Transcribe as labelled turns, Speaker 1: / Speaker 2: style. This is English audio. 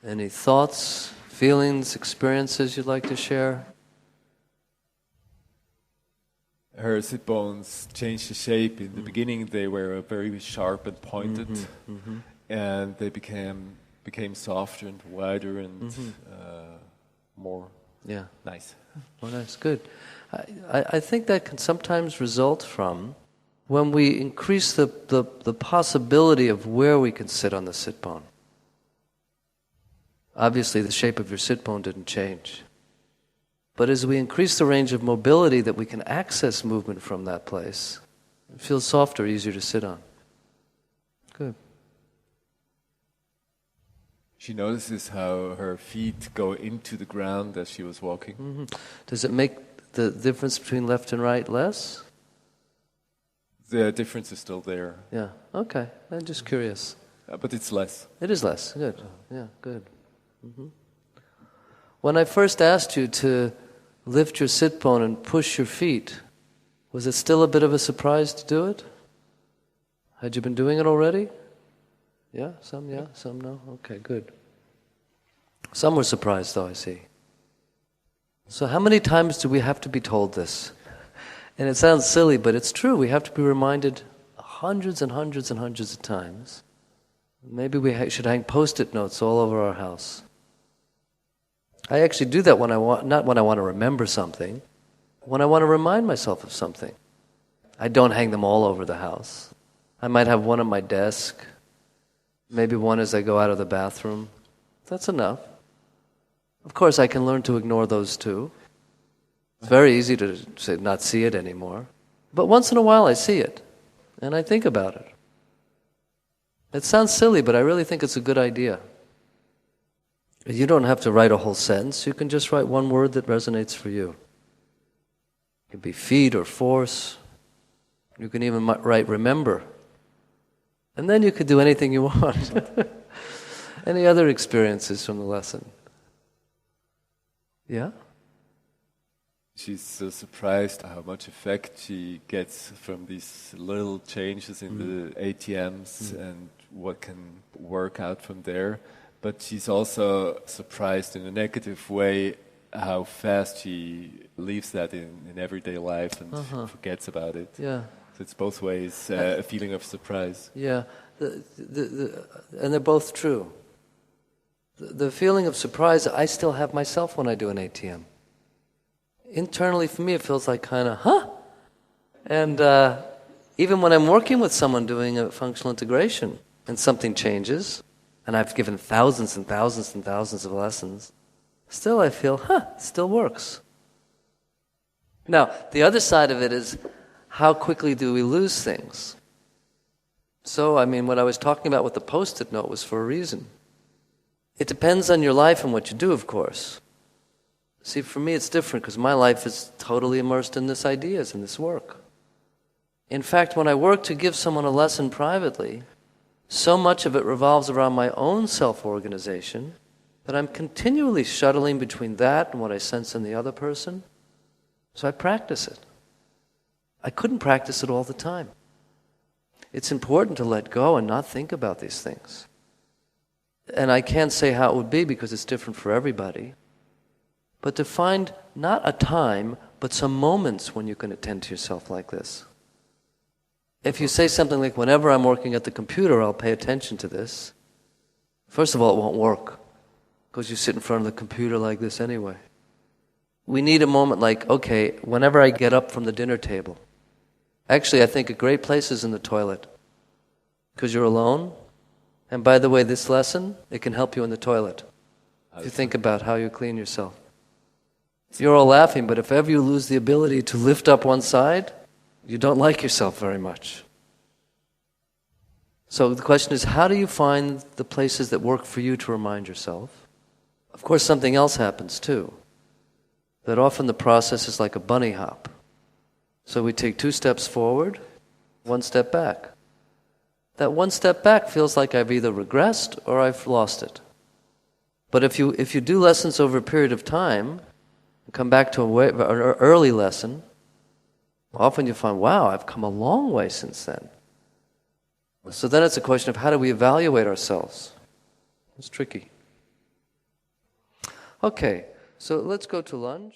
Speaker 1: Any thoughts, feelings, experiences you'd like to share?
Speaker 2: Her sit bones changed the shape. In the beginning, they were very sharp and pointed, and they became softer and wider and more nice.
Speaker 1: Well, that's good. I think that can sometimes result from when we increase the possibility of where we can sit on the sit bone. Obviously, the shape of your sit bone didn't change. But as we increase the range of mobility that we can access movement from that place, it feels softer, easier to sit on. Good.
Speaker 2: She notices how her feet go into the ground as she was walking.
Speaker 1: Does it make the difference between left and right less?
Speaker 2: The difference is still there.
Speaker 1: Yeah, okay. I'm just curious.
Speaker 2: But it's less.
Speaker 1: It is less. Good. Yeah, good. When I first asked you to lift your sit bone and push your feet, was it still a bit of a surprise to do it? Had you been doing it already? Yeah, some no? Okay, good. Some were surprised though, I see. So how many times do we have to be told this? And it sounds silly, but it's true. We have to be reminded hundreds and hundreds and hundreds of times. Maybe we should hang post-it notes all over our house. I actually do that when I want, not when I want to remember something, when I want to remind myself of something. I don't hang them all over the house. I might have one on my desk, maybe one as I go out of the bathroom. That's enough. Of course, I can learn to ignore those too. It's very easy to say, not see it anymore. But once in a while I see it, and I think about it. It sounds silly, but I really think it's a good idea. You don't have to write a whole sentence. You can just write one word that resonates for you. It could be feed or force. You can even write remember. And then you could do anything you want. Any other experiences from the lesson? Yeah?
Speaker 2: She's so surprised how much effect she gets from these little changes in the ATMs and what can work out from there. But she's also surprised in a negative way how fast she leaves that in everyday life and forgets about it.
Speaker 1: Yeah.
Speaker 2: So it's both ways, a feeling of surprise.
Speaker 1: Yeah, and they're both true. The feeling of surprise I still have myself when I do an ATM. Internally for me it feels like kind of, huh? And even when I'm working with someone doing a functional integration and something changes, and I've given thousands and thousands and thousands of lessons, still I feel, it still works. Now, the other side of it is, how quickly do we lose things? So, I mean, what I was talking about with the post-it note was for a reason. It depends on your life and what you do, of course. See, for me it's different because my life is totally immersed in this ideas and this work. In fact, when I work to give someone a lesson privately, so much of it revolves around my own self-organization that I'm continually shuttling between that and what I sense in the other person. So I practice it. I couldn't practice it all the time. It's important to let go and not think about these things. And I can't say how it would be because it's different for everybody. But to find not a time, but some moments when you can attend to yourself like this. If you say something like, whenever I'm working at the computer, I'll pay attention to this. First of all, it won't work, because you sit in front of the computer like this anyway. We need a moment like, okay, whenever I get up from the dinner table. Actually, I think a great place is in the toilet, because you're alone. And by the way, this lesson, it can help you in the toilet. If you think about how you clean yourself. You're all laughing, but if ever you lose the ability to lift up one side, you don't like yourself very much. So the question is, how do you find the places that work for you to remind yourself? Of course, something else happens too. That often the process is like a bunny hop. So we take 2 steps forward, 1 step back. That 1 step back feels like I've either regressed or I've lost it. But if you do lessons over a period of time, and come back to an early lesson, often you find, wow, I've come a long way since then. So then it's a question of how do we evaluate ourselves? It's tricky. Okay, so let's go to lunch.